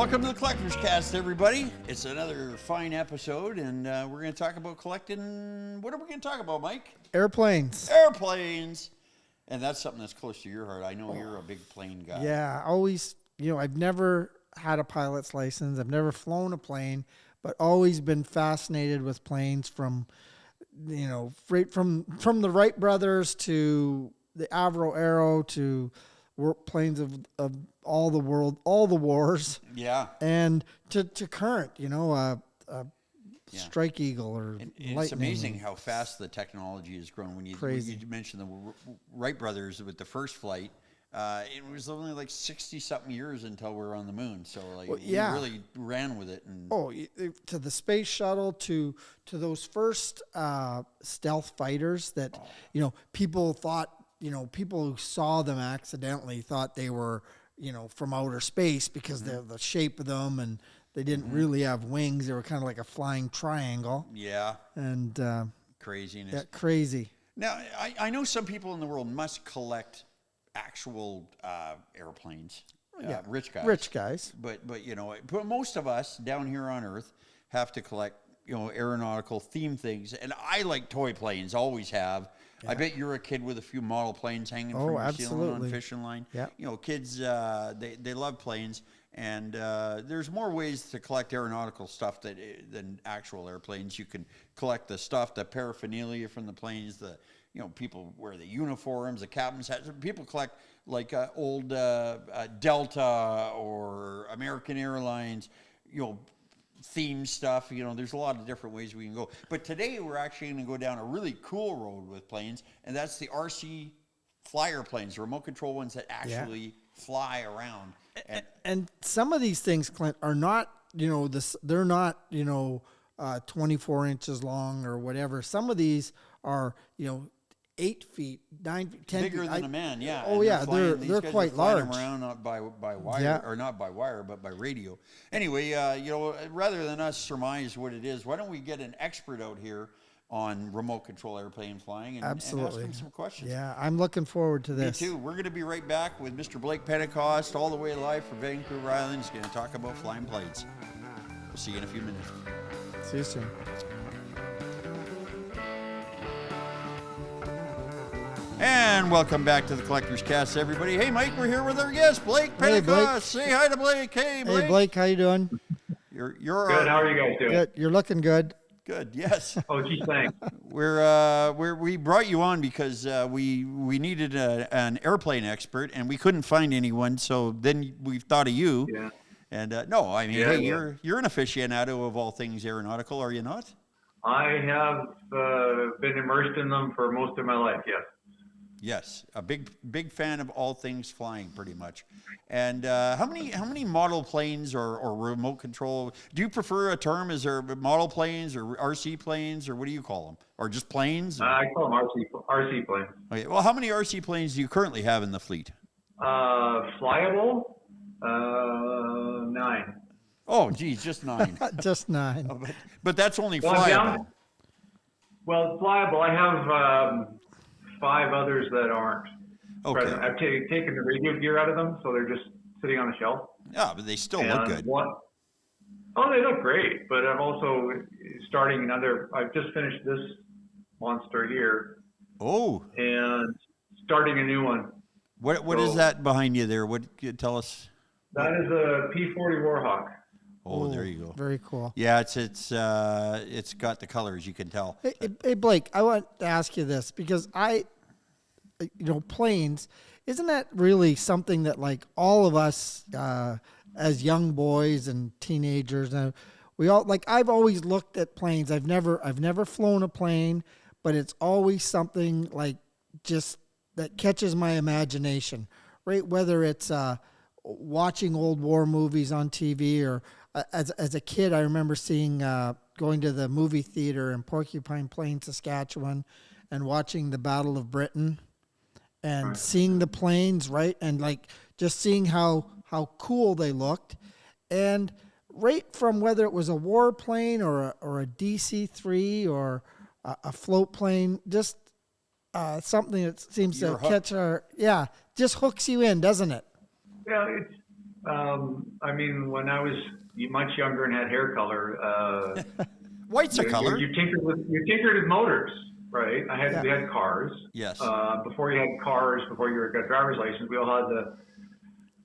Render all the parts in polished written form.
Welcome to the Collector's Cast, everybody. It's another fine episode, and we're going to talk about collecting. What are we going to talk about, Mike? Airplanes. Airplanes. And that's something that's close to your heart. I know you're a big plane guy. Yeah, always, I've never had a pilot's license. I've never flown a plane, but always been fascinated with planes from, right from the Wright brothers to the Avro Aero to planes of all the wars. Yeah. And to current, Strike Eagle or Lightning. It's amazing how fast the technology has grown. When you mentioned the Wright brothers with the first flight, it was only like 60-something years until we were on the moon. So we really ran with it. And to the space shuttle, to those first stealth fighters that, people thought, people who saw them accidentally thought they were, from outer space because of the shape of them, and they didn't really have wings. They were kind of like a flying triangle. Yeah. And craziness. Yeah, crazy. Now, I know some people in the world must collect actual airplanes. Rich guys. But most of us down here on Earth have to collect, aeronautical theme things. And I like toy planes, always have. Yeah. I bet you're a kid with a few model planes hanging from your ceiling on fishing line. Yeah. Kids, they love planes. And there's more ways to collect aeronautical stuff than actual airplanes. You can collect the stuff, the paraphernalia from the planes, people wear the uniforms, the captain's hats. People collect like old Delta or American Airlines, theme stuff. There's a lot of different ways we can go. But today we're actually going to go down a really cool road with planes, and that's the RC flyer planes, the remote control ones that actually fly around. And some of these things, Clint, are not, they're not, 24 inches long or whatever. Some of these are, 8 feet, 9 feet, 10 bigger feet. than a man, yeah. Oh, yeah, they're quite large. Them around not by wire, or not by wire, but by radio. Anyway, rather than us surmise what it is, why don't we get an expert out here on remote control airplane flying and ask him some questions. Yeah, I'm looking forward to this. Me too. We're going to be right back with Mr. Blake Pentecost, all the way live from Vancouver Island. He's going to talk about flying planes. We'll see you in a few minutes. See you soon. And welcome back to the Collector's Cast, everybody. Hey, Mike, we're here with our guest, Blake Pentecost. Say hi to Blake. Hey, Blake. Hey, Blake, how you doing? You're good. How are you guys doing? Good. You're looking good. Good. Yes. Oh, geez, thanks. We brought you on because we needed an airplane expert and we couldn't find anyone. So then we thought of you. Yeah. And you're an aficionado of all things aeronautical, are you not? I have been immersed in them for most of my life. Yes. Yes, a big fan of all things flying, pretty much. And how many model planes or remote control? Do you prefer a term? Is there model planes or RC planes, or what do you call them? Or just planes? I call them RC planes. Okay. Well, how many RC planes do you currently have in the fleet? Flyable, 9. Oh, geez, just 9. Just 9. Oh, but that's only flyable. Well, flyable. I have 5 others that aren't. Okay. Present. I've taken the radio gear out of them, so they're just sitting on the shelf. Yeah, but they still look good. They look great, but I'm also starting another. I've just finished this monster here. Oh. And starting a new one. What is that behind you there? What can you tell us? That is a P-40 Warhawk. Oh, there you go. Very cool. Yeah, it's got the colors, you can tell. Hey, Blake, I want to ask you this because planes, isn't that really something that like all of us as young boys and teenagers, we all like, I've always looked at planes. I've never flown a plane, but it's always something like just that catches my imagination, right? Whether it's watching old war movies on TV or as a kid, I remember going to the movie theater in Porcupine Plain, Saskatchewan, and watching the Battle of Britain, and seeing the planes, right, and like just seeing how cool they looked, and right from whether it was a warplane or a DC-3 or a float plane, just something that seems to catch just hooks you in, doesn't it? Yeah, I mean, when I was much younger and had hair color, White's a color. you tinkered with motors, right? We had cars. Yes. Before you had cars, before you got a driver's license, we all had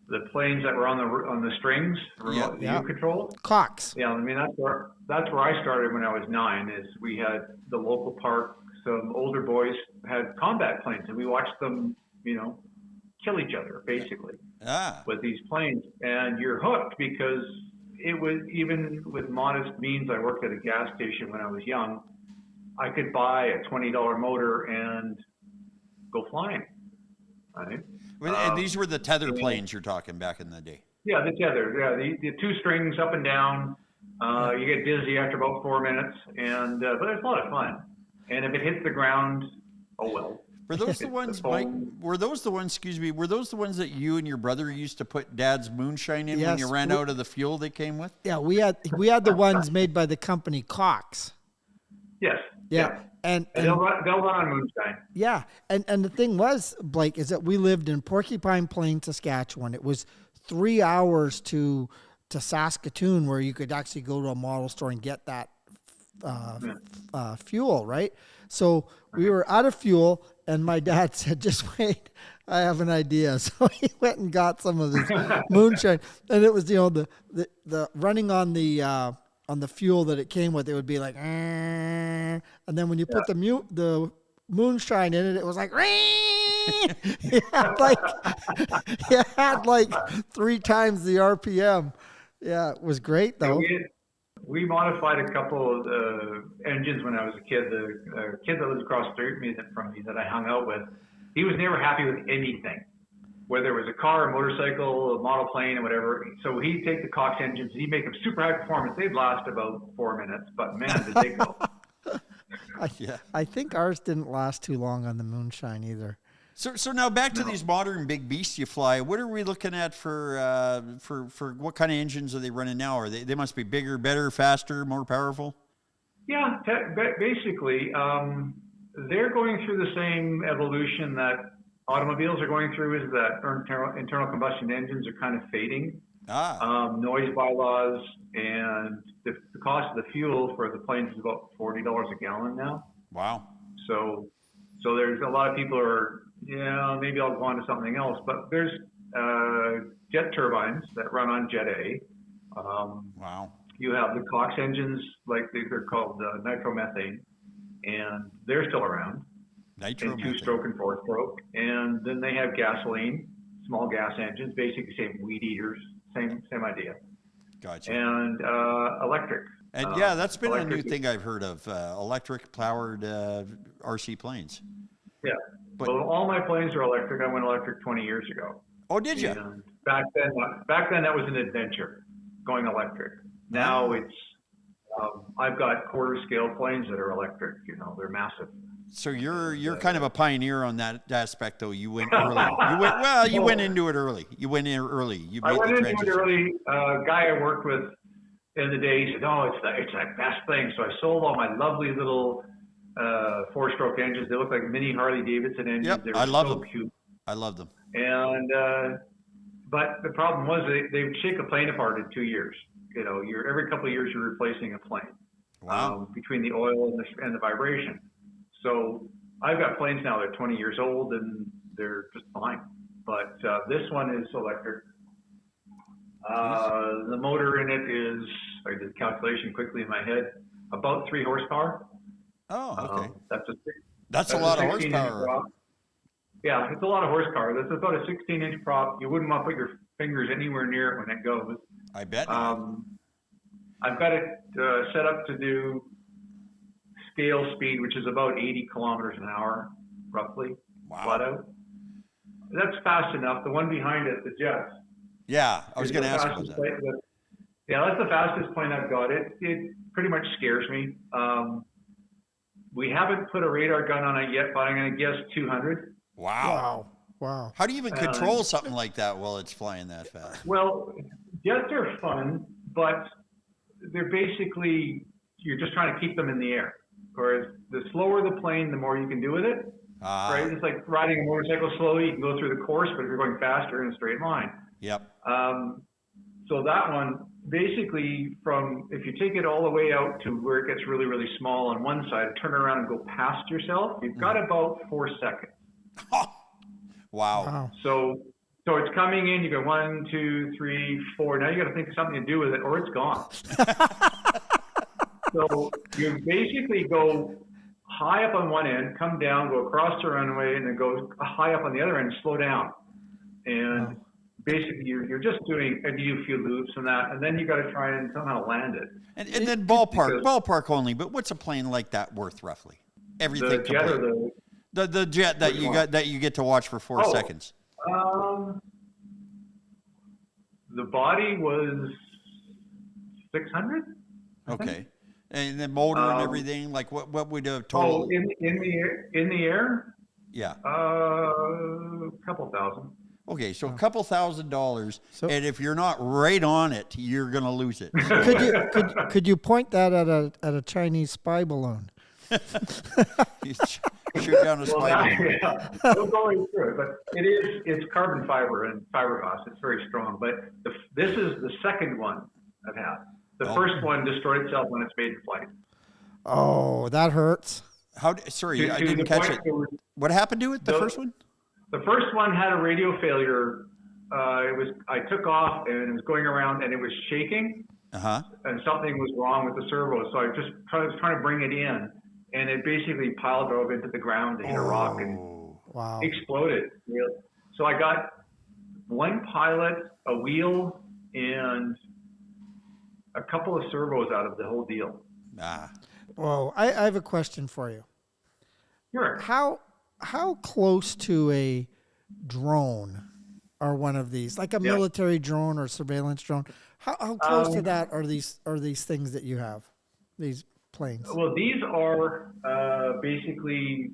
the planes that were on the strings, remote control. Cox. Yeah, I mean that's where I started when I was 9. Is we had the local park. Some older boys had combat planes, and we watched them, kill each other basically with these planes. And you're hooked because it was, even with modest means. I worked at a gas station when I was young. I could buy a $20 motor and go flying. Right? And these were the tether planes you're talking back in the day. Yeah, the tether. Yeah, the 2 strings up and down. You get dizzy after about 4 minutes, but it's a lot of fun. And if it hits the ground, oh well. Were those the ones, Mike? Were those the ones? Excuse me. Were those the ones that you and your brother used to put Dad's moonshine in when you ran out of the fuel they came with? Yeah, we had the ones made by the company Cox. Yes. Yeah. And they'll run on moonshine. Yeah, and the thing was, Blake, is that we lived in Porcupine Plain, Saskatchewan. It was 3 hours to Saskatoon, where you could actually go to a model store and get that fuel, right? So we were out of fuel, and my dad said, "Just wait, I have an idea." So he went and got some of this moonshine, and it was the running on the fuel that it came with. It would be like, and then when you put the moonshine in it, it was like, it had like 3 times the RPM. Yeah, it was great though. We modified a couple of engines when I was a kid. The kid that lives across the street from me that I hung out with, he was never happy with anything, whether it was a car, a motorcycle, a model plane, or whatever. So he'd take the Cox engines, he'd make them super high performance. They'd last about 4 minutes, but man, did they go. I think ours didn't last too long on the moonshine either. So now back to these modern big beasts you fly. What are we looking at for what kind of engines are they running now? Are they must be bigger, better, faster, more powerful? Yeah, basically, they're going through the same evolution that automobiles are going through. Is that internal combustion engines are kind of fading. Noise bylaws and the cost of the fuel for the planes is about $40 a gallon now. Wow. So there's a lot of people are, maybe I'll go on to something else, but there's jet turbines that run on Jet A. Wow. You have the Cox engines, like they're called nitromethane, and they're still around. Nitromethane. 2-stroke and 4-stroke. And then they have gasoline, small gas engines, basically same weed eaters, same idea. Gotcha. And electric. And that's been a new thing I've heard of, electric-powered RC planes. Yeah. But all my planes are electric. I went electric 20 years ago. Oh, did you? And back then that was an adventure, going electric. Now it's, I've got quarter-scale planes that are electric. They're massive. So you're kind of a pioneer on that aspect, though. You went early. You went into it early. You went in early. I went into it early. Guy I worked with in the day said, "Oh, it's the best thing." So I sold all my lovely little 4-stroke engines. They look like mini Harley Davidson engines. Yep, They were I love them. Cute. I love them. And but the problem was they would shake a plane apart in 2 years. Every couple of years you're replacing a plane. Wow. Between the oil and the vibration. So I've got planes now that are 20 years old and they're just fine. But this one is electric. The motor in it is, I did the calculation quickly in my head, about 3 horsepower. Oh, okay. That's a lot of horsepower. Prop. Yeah, it's a lot of horsepower. That's about a 16-inch prop. You wouldn't want to put your fingers anywhere near it when it goes. I bet. I've got it set up to do scale speed, which is about 80 kilometers an hour, roughly, flat out. That's fast enough. The one behind it, the Jets. Yeah, I was going to ask about that. That's the fastest plane I've got. It pretty much scares me. We haven't put a radar gun on it yet, but I'm going to guess 200. Wow. How do you even control something like that while it's flying that fast? Well, jets are fun, but they're basically, you're just trying to keep them in the air. Whereas the slower the plane, the more you can do with it. Right? It's like riding a motorcycle slowly. You can go through the course, but if you're going faster in a straight line. Yep. So that one, basically, if you take it all the way out to where it gets really, really small on one side, turn around and go past yourself, you've got about 4 seconds. Wow. So it's coming in, you go 1, 2, 3, 4. Now you got to think of something to do with it, or it's gone. So you basically go high up on one end, come down, go across the runway, and then go high up on the other end, slow down. And basically you're just doing a few loops and that, and then you got to try and somehow land it. And then ballpark only, but what's a plane like that worth roughly? Everything The jet complete. or the jet that you get to watch for 4 seconds. The body was 600. Okay. And the motor and everything, like what would a total? Oh, in the air? Yeah. A couple thousand. Okay, so a couple $1,000, and if you're not right on it, you're gonna lose it. Could you point that at a Chinese spy balloon? Shoot down a spy balloon. Yeah, we'll go right through it, but it's carbon fiber and fiberglass. It's very strong. But this is the second one I've had. The first one destroyed itself when it's made in flight. Oh, that hurts. Sorry, I didn't catch it. What happened to it? The first one? The first one had a radio failure. I took off and it was going around and it was shaking. And something was wrong with the servo. So I was trying to bring it in, and it basically pile drove into the ground and hit a rock and exploded. So I got one pilot, a wheel, and a couple of servos out of the whole deal. Whoa, I have a question for you. Sure. How close to a drone are one of these, like a military drone or surveillance drone? How close to that are these things that you have, these planes? Well, these are basically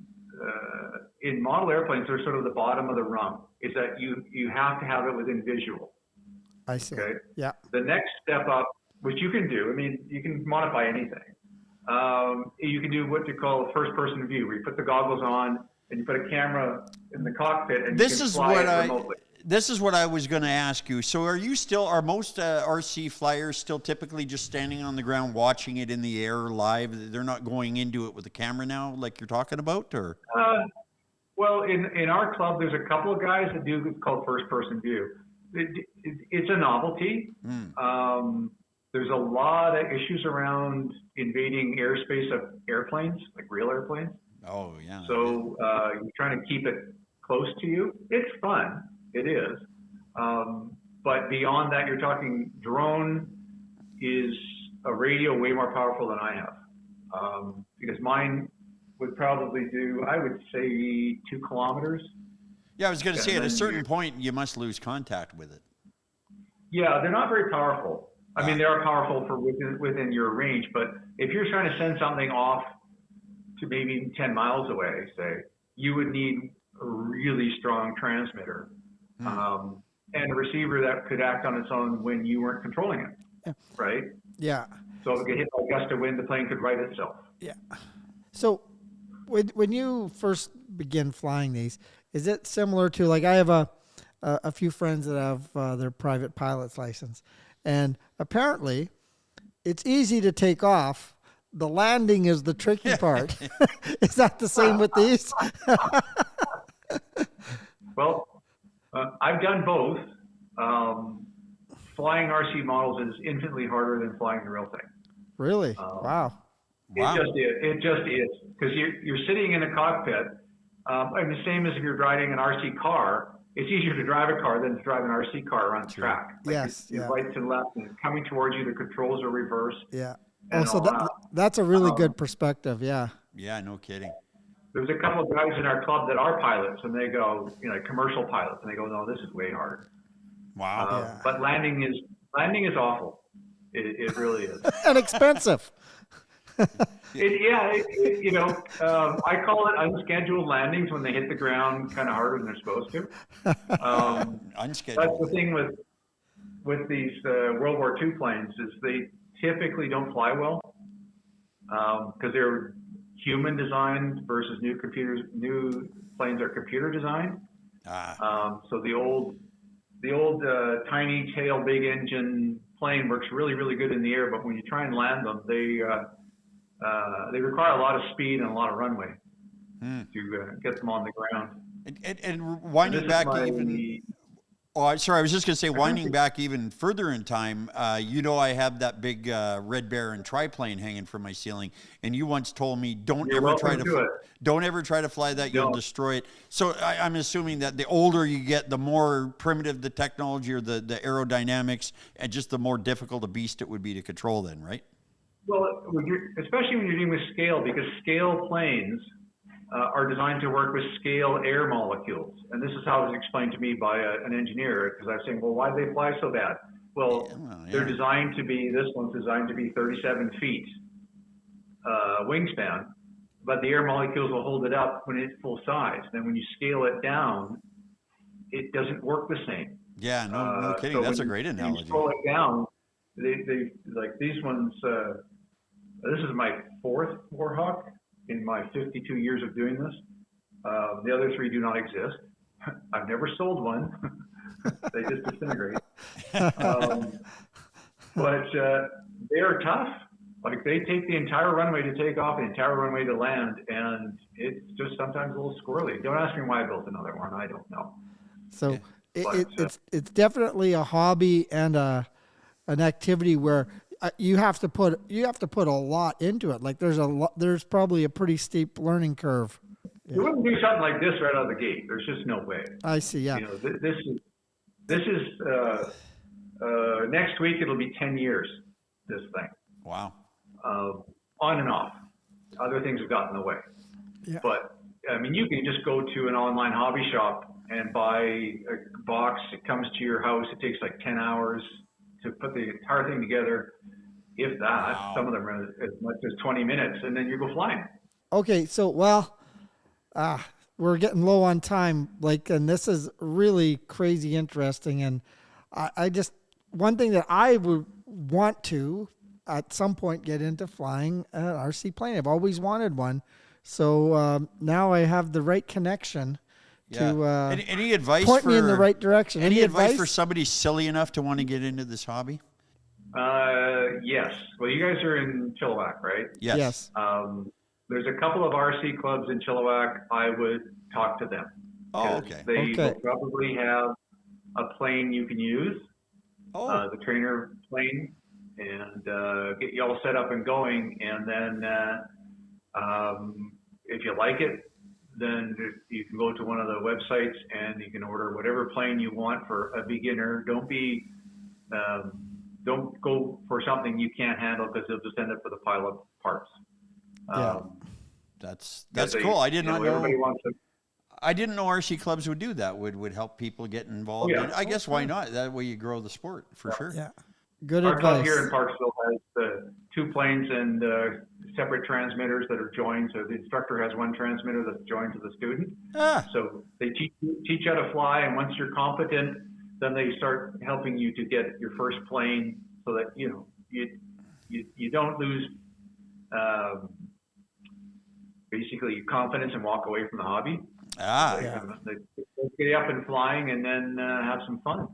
in model airplanes. They're sort of the bottom of the rung. Is that you have to have it within visual. I see. Okay. Yeah. The next step up, which you can do. I mean, you can modify anything. You can do what you call a first-person view, where you put the goggles on and you put a camera in the cockpit and you can fly it remotely. This is what I was going to ask you. So are most RC flyers still typically just standing on the ground watching it in the air live? They're not going into it with a camera now like you're talking about, or? Well, in our club, there's a couple of guys that do what's called first-person view. It's a novelty. There's a lot of issues around invading airspace of airplanes, like real airplanes. Oh, yeah. So you're trying to keep it close to you. It's fun. It is. But beyond that, you're talking drone is a radio way more powerful than I have. Because mine would probably do, I would say, 2 kilometers. Yeah, I was going to say, at a certain point, you must lose contact with it. Yeah, they're not very powerful. I mean, they are powerful for within your range, but if you're trying to send something off to maybe 10 miles away, say, you would need a really strong transmitter and a receiver that could act on its own when you weren't controlling it, right? Yeah. So if it get hit by a gust of wind, the plane could right itself. Yeah. So when you first begin flying these, is it similar to, like, I have a few friends that have their private pilot's license, and apparently it's easy to take off. The landing is the tricky part. Is that the same with these? Well, I've done both. Flying RC models is infinitely harder than flying the real thing. Really? Wow. It just is. Because you're sitting in a cockpit, and the same as if you're driving an RC car. It's easier to drive a car than to drive an RC car around the track. Like Yes. You're right to left, and coming towards you, the controls are reversed. Yeah. Oh, so that's a really good perspective. Yeah. Yeah, no kidding. There's a couple of guys in our club that are pilots, and they go, commercial pilots, and they go, no, this is way harder. Wow. But landing is awful. It really is. And expensive. I call it unscheduled landings when they hit the ground kind of harder than they're supposed to. Unscheduled. That's the thing with these World War II planes is they typically don't fly well because they're human designed versus new planes are computer designed. So the old the old tiny tail, big engine plane works really, really good in the air, but when you try and land them, they require a lot of speed and a lot of runway to get them on the ground. And winding back even. Oh, sorry. I was just going to say, winding back even further in time. I have that big Red Baron triplane hanging from my ceiling, and you once told me, don't ever try to fly that. You'll destroy it. So I'm assuming that the older you get, the more primitive the technology or the aerodynamics, and just the more difficult a beast it would be to control. Then, right? Well, especially when you're dealing with scale, because scale planes are designed to work with scale air molecules. And this is how it was explained to me by an engineer, because I was saying, well, why do they fly so bad? Well, they're designed to be, this one's designed to be 37 feet wingspan, but the air molecules will hold it up when it's full size. Then when you scale it down, it doesn't work the same. Yeah, no kidding. So that's a great analogy. When you scroll it down, they like these ones, this is my fourth Warhawk in my 52 years of doing this. The other three do not exist. I've never sold one. They just disintegrate. But they are tough. Like they take the entire runway to take off, the entire runway to land, and it's just sometimes a little squirrely. Don't ask me why I built another one. I don't know. So it's definitely a hobby and an activity where you have to put a lot into it. Like there's probably a pretty steep learning curve. Yeah. You wouldn't do something like this right out of the gate. There's just no way. I see. Yeah. This is next week. It'll be 10 years. This thing. Wow. On and off. Other things have gotten in the way. Yeah. But I mean, you can just go to an online hobby shop and buy a box. It comes to your house. It takes like 10 hours to put the entire thing together. If that, wow. Some of them are as much as 20 minutes, and then you go flying. Okay, so we're getting low on time. And this is really crazy interesting. And I just one thing that I would want to at some point get into flying an RC plane. I've always wanted one, so now I have the right connection. Yeah. To any advice point me in the right direction. Any advice for somebody silly enough to want to get into this hobby? Yes. Well, you guys are in Chilliwack, right? Yes. There's a couple of RC clubs in Chilliwack. I would talk to them. Oh, okay. They will probably have a plane you can use, the trainer plane, and get you all set up and going. And then if you like it, then you can go to one of the websites and you can order whatever plane you want for a beginner. Don't go for something you can't handle, because they'll just end up with a pile of parts. That's cool. I did not know. I didn't know RC clubs would do that. Would help people get involved. Oh, yeah. I guess why not? That way you grow the sport for sure. Yeah. Good Our advice. club here in Parksville has two planes and separate transmitters that are joined. So the instructor has one transmitter that's joined to the student. So they teach you how to fly, and once you're competent, then they start helping you to get your first plane, so that you don't lose basically your confidence and walk away from the hobby. They get you up and flying, and then have some fun.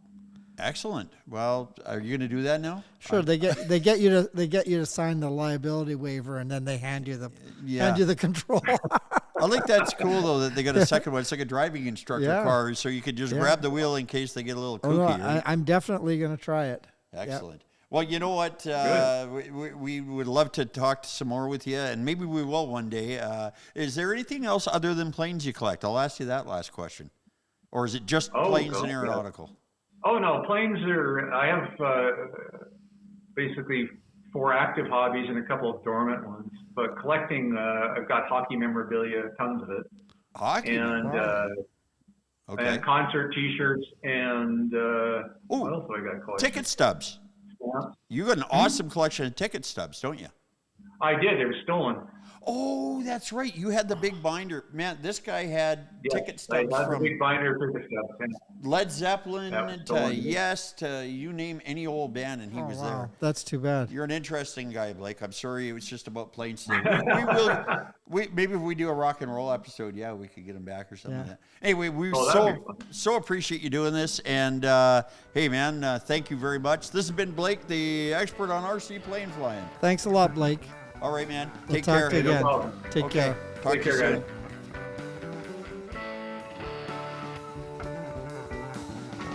Excellent. Well, are you going to do that now? Sure. They get you to sign the liability waiver, and then they hand you the control. I think that's cool though that they got a second one. It's like a driving instructor car, so you could just grab the wheel in case they get a little kooky. Right? I'm definitely going to try it. Excellent. Yep. Well, you know what? We would love to talk some more with you, and maybe we will one day. Is there anything else other than planes you collect? I'll ask you that last question. Or is it just planes and aeronautical? Oh, no, planes are, I have basically 4 active hobbies and a couple of dormant ones. But collecting, I've got hockey memorabilia, tons of it. Hockey? And, and concert T-shirts, and what else do I got collecting? Ticket stubs. Yeah. You got an awesome collection of ticket stubs, don't you? I did. They were stolen. Oh, that's right. You had the big binder. Man, this guy had ticket I stubs had the from big binder for the stuff. And Led Zeppelin that was to stolen. Yes to you name any old band, and he was there. That's too bad. You're an interesting guy, Blake. I'm sorry it was just about planes today. Maybe if we do a rock and roll episode, yeah, we could get him back or something like that. Anyway, we so appreciate you doing this. And hey, man, thank you very much. This has been Blake, the expert on RC plane flying. Thanks a lot, Blake. All right, man. We'll Take care. talk to you again. No problem. Take care. Talk Take to you care, soon.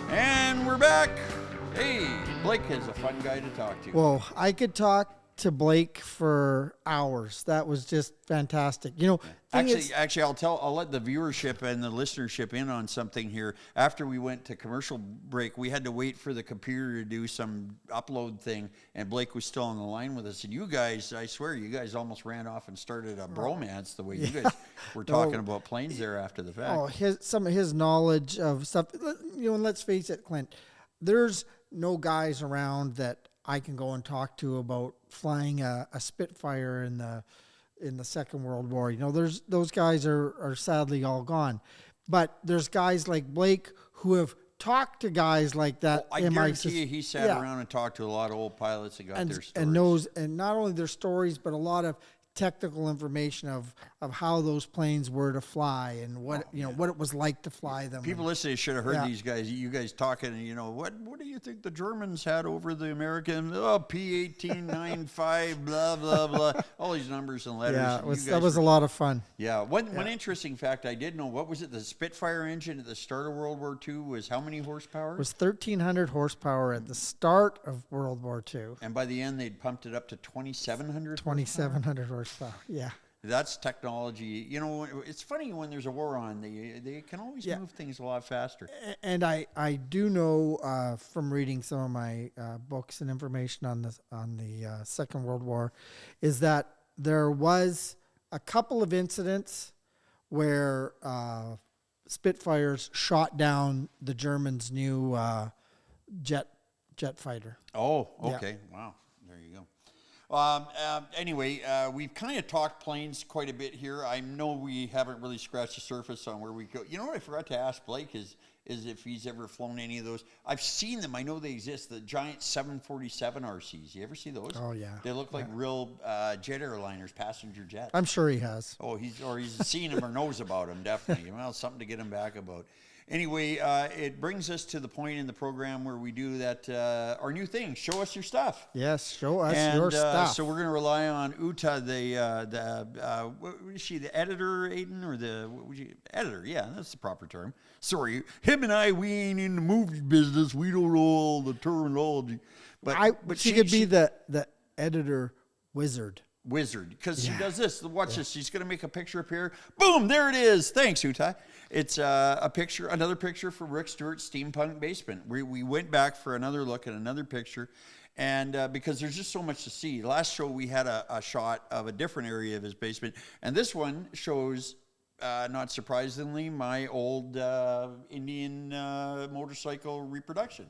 guys. And we're back. Hey, Blake is a fun guy to talk to. Whoa, I could talk to Blake for hours. That was just fantastic. You know, Actually, I'll let the viewership and the listenership in on something here. After we went to commercial break, we had to wait for the computer to do some upload thing, and Blake was still on the line with us. And you guys, I swear, you guys almost ran off and started a bromance the way you guys were talking about planes there after the fact. Oh, some of his knowledge of stuff. You know, and let's face it, Clint, there's no guys around that I can go and talk to about flying a Spitfire in the Second World War. You know, those guys are sadly all gone. But there's guys like Blake who have talked to guys like that. I guarantee you he sat around and talked to a lot of old pilots and got their stories. And knows, and not only their stories, but a lot of technical information of how those planes were to fly and what what it was like to fly them. People listening should have heard you guys talking. And what do you think the Germans had over the American? Oh, P1895, blah blah blah. All these numbers and letters. Yeah, that was a lot of fun. Yeah, one interesting fact I did know. What was it? The Spitfire engine at the start of World War II was how many horsepower? It was 1,300 horsepower at the start of World War II. And by the end, they'd pumped it up to 2,700. 2,700 horsepower. Yeah. That's technology. You know, it's funny when there's a war on, they can always move things a lot faster. And I do know from reading some of my books and information on the Second World War, is that there was a couple of incidents where Spitfires shot down the Germans' new jet fighter. Oh, okay. Yeah. Wow. There you go. Anyway, we've kind of talked planes quite a bit here. I know we haven't really scratched the surface on where we go. You know what I forgot to ask Blake is if he's ever flown any of those. I've seen them. I know they exist. The giant 747 RCs. You ever see those? Oh yeah. They look like real jet airliners, passenger jets. I'm sure he has. Oh, he's seen them or knows about them, definitely. Well, something to get him back about. Anyway, it brings us to the point in the program where we do that, our new thing, show us your stuff. Yes, show us your stuff. So we're going to rely on Uta, what is she, the editor, Aiden, or editor? Yeah, that's the proper term. Sorry, him and I, we ain't in the movie business. We don't know all the terminology. But she could be the editor wizard. Because she does this. Watch this. She's going to make a picture appear. Boom, there it is. Thanks, Utai. It's another picture from Rick Stewart's Steampunk Basement. We went back for another look at another picture, and because there's just so much to see. Last show we had a shot of a different area of his basement, and this one shows, not surprisingly, my old Indian motorcycle reproduction,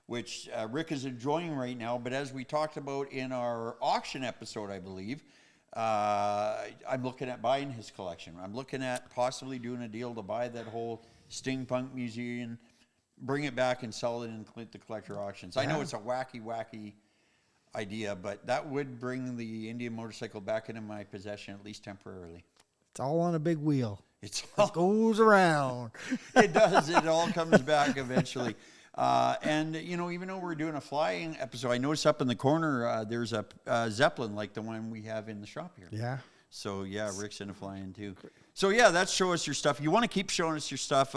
which Rick is enjoying right now. But as we talked about in our auction episode, I believe, I'm looking at buying his collection. I'm looking at possibly doing a deal to buy that whole Steampunk Museum, bring it back and sell it in Clint the Collector auctions. I know it's a wacky idea, but that would bring the Indian motorcycle back into my possession, at least temporarily. It's all on a big wheel. It goes around. It does. It all comes back eventually. And, even though we're doing a flying episode, I noticed up in the corner there's a Zeppelin like the one we have in the shop here. Yeah. So, yeah, Rick's into flying too. So, yeah, that's show us your stuff. You want to keep showing us your stuff.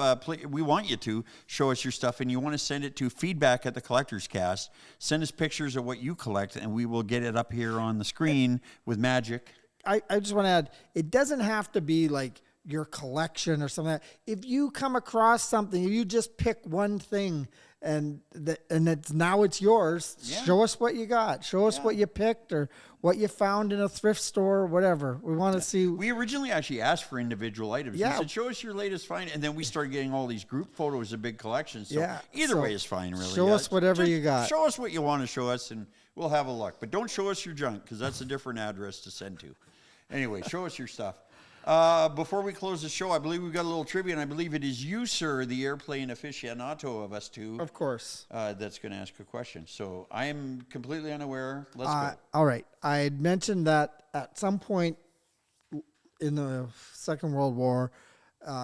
We want you to show us your stuff, and you want to send it to feedback@thecollectorscast. Send us pictures of what you collect, and we will get it up here on the screen with magic. I just want to add, it doesn't have to be like your collection or something like that. If you come across something, if you just pick one thing and it's yours, show us what you got. Show us what you picked or what you found in a thrift store or whatever. We want to see. We originally actually asked for individual items. Yeah. We said, show us your latest find. And then we started getting all these group photos of big collections. So either way is fine, really. Show us whatever you got. Show us what you want to show us, and we'll have a look. But don't show us your junk, because that's a different address to send to. Anyway, show us your stuff. Before we close the show, I believe we've got a little trivia, and I believe it is you, sir, the airplane aficionado of us two. Of course. That's going to ask a question. So I am completely unaware. Let's go. All right. I had mentioned that at some point in the Second World War,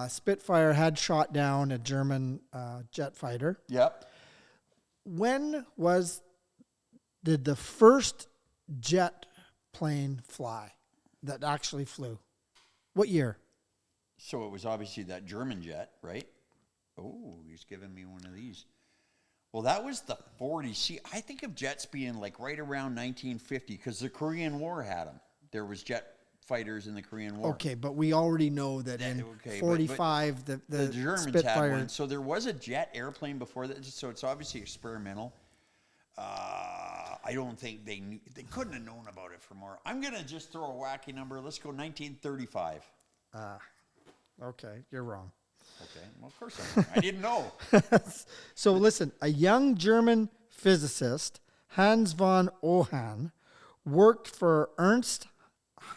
Spitfire had shot down a German jet fighter. Yep. When did the first jet plane fly that actually flew? What year? So it was obviously that German jet, right? Oh, he's giving me one of these. Well, that was the 40s. See, I think of jets being like right around 1950 because the Korean War had them. There was jet fighters in the Korean War. Okay, but we already know that in 45, but the Germans Spitfire had one. So there was a jet airplane before that. So it's obviously experimental. I don't think they knew. They couldn't have known about it for more. I'm going to just throw a wacky number. Let's go 1935. Okay, you're wrong. Okay, well, of course I'm wrong. I didn't know. So listen, a young German physicist, Hans von Ohan, worked for Ernst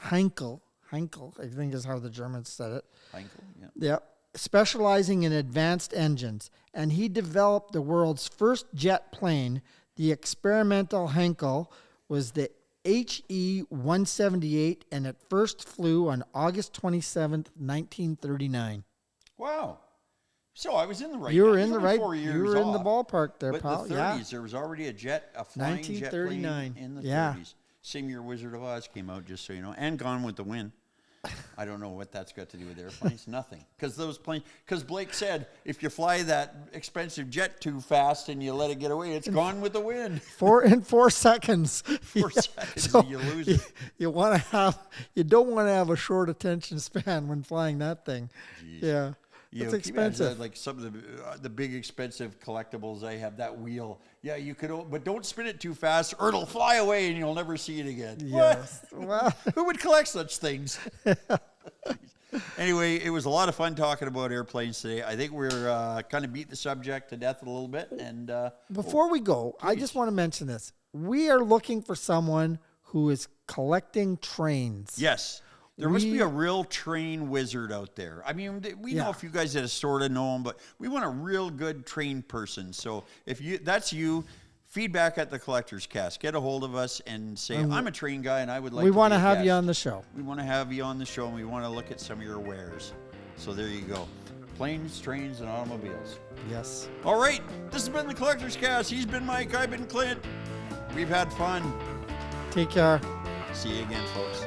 Heinkel, I think is how the Germans said it. Heinkel, yeah. Yep. Specializing in advanced engines. And he developed the world's first jet plane. The experimental Heinkel was the HE-178, and it first flew on August 27th, 1939. Wow. So I was in the right. You were in the right. 4 years You were in the off. ballpark there, But pal. the 30s, Yeah. there was already a flying jet plane 1939. in the Yeah. 30s. Same year Wizard of Oz came out, just so you know, and Gone with the Wind. I don't know what that's got to do with airplanes. Nothing. Because Blake said, if you fly that expensive jet too fast and you let it get away, it's gone with the wind. 4 seconds. 4 seconds and you lose it. You don't want to have a short attention span when flying that thing. Jeez. Yeah. You It's know, expensive. like some of the big expensive collectibles, I have that wheel. Yeah, you could, but don't spin it too fast or it'll fly away and you'll never see it again. Yes. What? Well, Who would collect such things? Anyway, it was a lot of fun talking about airplanes today. I think we're kind of beat the subject to death a little bit. And before we go, I just want to mention this. We are looking for someone who is collecting trains. yes. There must be a real train wizard out there. I mean, we know Yeah. a few guys that sort of know them, but we want a real good train person. So if that's you, feedback at the Collector's Cast. Get a hold of us and say, I'm a train guy and I would like We to want be to a have you guest." on the show. We want to have you on the show and we want to look at some of your wares. So there you go. Planes, trains, and automobiles. Yes. All right. This has been the Collector's Cast. He's been Mike. I've been Clint. We've had fun. Take care. See you again, folks.